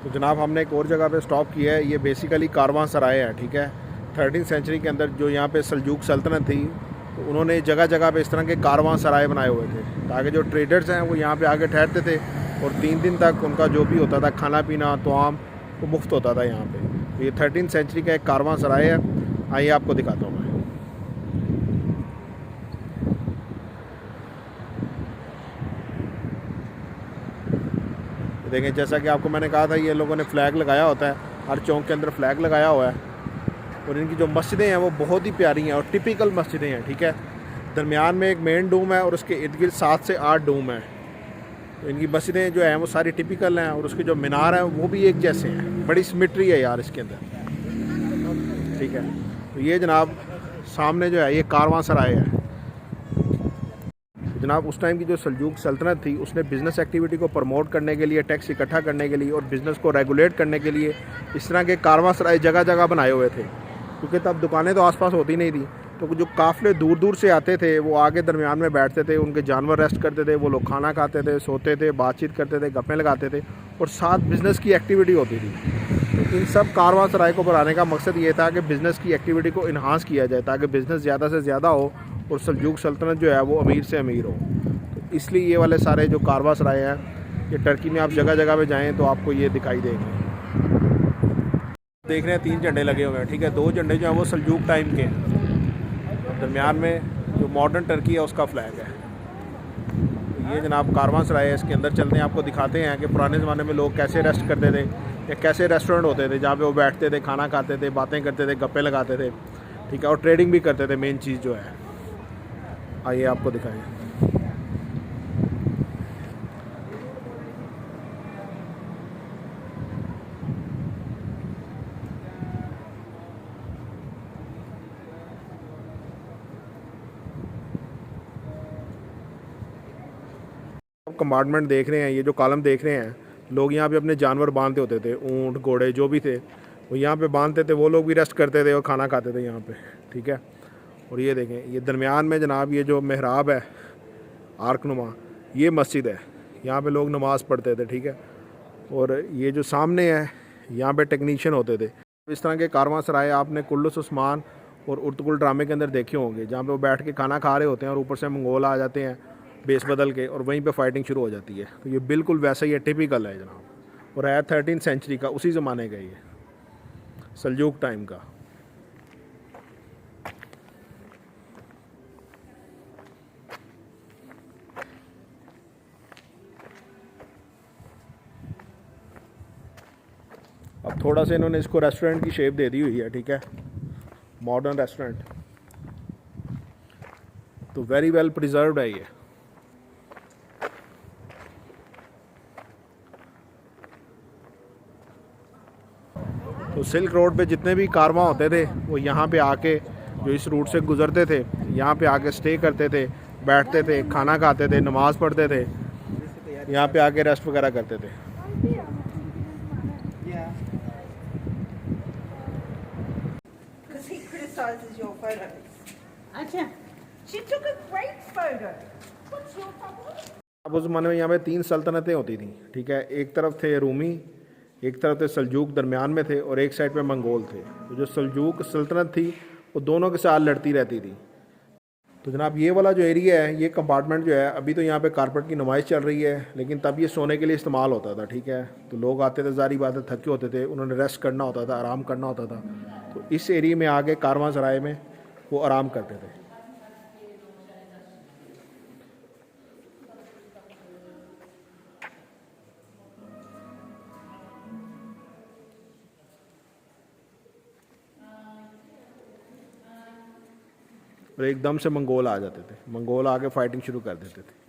तो जनाब हमने एक और जगह पे स्टॉप किया है। ये बेसिकली कारवां सराय है, ठीक है। 13वीं सेंचुरी के अंदर जो यहाँ पे सल्जूक सल्तनत थी, तो उन्होंने जगह जगह पे इस तरह के कारवां सराय बनाए हुए थे ताकि जो ट्रेडर्स हैं वो यहाँ पे आके ठहरते थे और 3 दिन तक उनका जो भी होता था खाना पीना तो आम वो मुफ्त होता था यहाँ पे। तो ये 13वीं सेंचुरी का एक कारवां सराय है। आइए आपको दिखाता हूँ मैं। देखें, जैसा कि आपको मैंने कहा था, ये लोगों ने फ़्लैग लगाया होता है, हर चौक के अंदर फ़्लैग लगाया हुआ है। और इनकी जो मस्जिदें हैं वो बहुत ही प्यारी हैं और टिपिकल मस्जिदें हैं, ठीक है। दरमियान में एक मेन डूम है और उसके इर्द गिर्द 7 से 8 डूम हैं। तो इनकी मस्जिदें जो हैं वो सारी टिपिकल हैं और उसके जो मीनार हैं वो भी एक जैसे हैं। बड़ी सिमेट्री है यार इसके अंदर, ठीक है। तो ये जनाब सामने जो है ये कारवां सराय है। जनाब उस टाइम की जो सल्जूक सल्तनत थी उसने बिज़नेस एक्टिविटी को प्रमोट करने के लिए, टैक्स इकट्ठा करने के लिए और बिज़नेस को रेगुलेट करने के लिए इस तरह के कारवां सराय जगह जगह बनाए हुए थे, क्योंकि तब दुकानें तो आसपास होती नहीं थी। तो जो काफ़िले दूर दूर से आते थे वो आगे दरमियान में बैठते थे, उनके जानवर रेस्ट करते थे, वो लोग खाना खाते थे, सोते थे, बातचीत करते थे, गप्पें लगाते थे और साथ बिज़नेस की एक्टिविटी होती थी। तो इन सब कारवां सराय को बनाने का मकसद ये था कि बिज़नेस की एक्टिविटी को इन्हांस किया जाए ताकि बिज़नेस ज़्यादा से ज़्यादा हो और सल्जूक सल्तनत जो है वो अमीर से अमीर हो। तो इसलिए ये वाले सारे जो कारवां सराय हैं, ये टर्की में आप जगह जगह पे जाएँ तो आपको ये दिखाई देंगे। देख रहे हैं 3 झंडे लगे हुए हैं, ठीक है। 2 झंडे जो हैं वो सल्जूक टाइम के हैं, दरमियान में जो मॉडर्न टर्की है उसका फ्लैग है। तो ये जनाब कारवां सराय है, इसके अंदर चलते हैं, आपको दिखाते हैं कि पुराने ज़माने में लोग कैसे रेस्ट करते थे या कैसे रेस्टोरेंट होते थे जहाँ पे वो बैठते थे, खाना खाते थे, बातें करते थे, गप्पे लगाते थे, ठीक है। और ट्रेडिंग भी करते थे, मेन चीज़ जो है। आइए आपको दिखाएं। कंपार्टमेंट देख रहे हैं, ये जो कॉलम देख रहे हैं, लोग यहाँ पे अपने जानवर बांधते होते थे, ऊँट घोड़े जो भी थे वो यहाँ पे बांधते थे। वो लोग भी रेस्ट करते थे और खाना खाते थे यहाँ पे, ठीक है। और ये देखें, ये दरमियान में जनाब ये जो मेहराब है आर्कनुमा, ये मस्जिद है, यहाँ पे लोग नमाज़ पढ़ते थे, ठीक है। और ये जो सामने है यहाँ पे टेक्नीशियन होते थे। इस तरह के कारवां सराय आपने कुल्लुस उस्मान और उर्तुगुल ड्रामे के अंदर देखे होंगे, जहाँ पे वो बैठ के खाना खा रहे होते हैं और ऊपर से मंगोल आ जाते हैं बेस बदल के और वहीं पे फाइटिंग शुरू हो जाती है। तो ये बिल्कुल वैसा ही है, टिपिकल है जनाब। और है 13वीं सेंचुरी का, उसी ज़माने का ये सल्जूक टाइम का। अब थोड़ा सा इन्होंने इसको रेस्टोरेंट की शेप दे दी हुई है, ठीक है, मॉडर्न रेस्टोरेंट। तो वेरी वेल प्रिजर्व्ड है ये। तो सिल्क रोड पे जितने भी कारवां होते थे वो यहाँ पे आके, जो इस रूट से गुजरते थे, यहाँ पे आके स्टे करते थे, बैठते थे, खाना खाते थे, नमाज़ पढ़ते थे, यहाँ पे आके रेस्ट वगैरह करते थे। अब उस ज़माने में यहाँ पे 3 सल्तनतें होती थी, ठीक है। एक तरफ थे रूमी, एक तरफ थे सल्जूक दरमियान में थे और एक साइड पे मंगोल थे। तो जो सल्जूक सल्तनत थी वो दोनों के साथ लड़ती रहती थी। तो जनाब ये वाला जो एरिया है, ये कंपार्टमेंट जो है, अभी तो यहाँ पे कारपेट की नुमाइश चल रही है, लेकिन तब ये सोने के लिए इस्तेमाल होता था, ठीक है। तो लोग आते थे, ज़ाहिर बात है थके होते थे, उन्होंने रेस्ट करना होता था, आराम करना होता था। तो इस एरिया में आके कारवां सराय में वो आराम करते थे। और एकदम से मंगोल आ जाते थे, मंगोल आके फाइटिंग शुरू कर देते थे।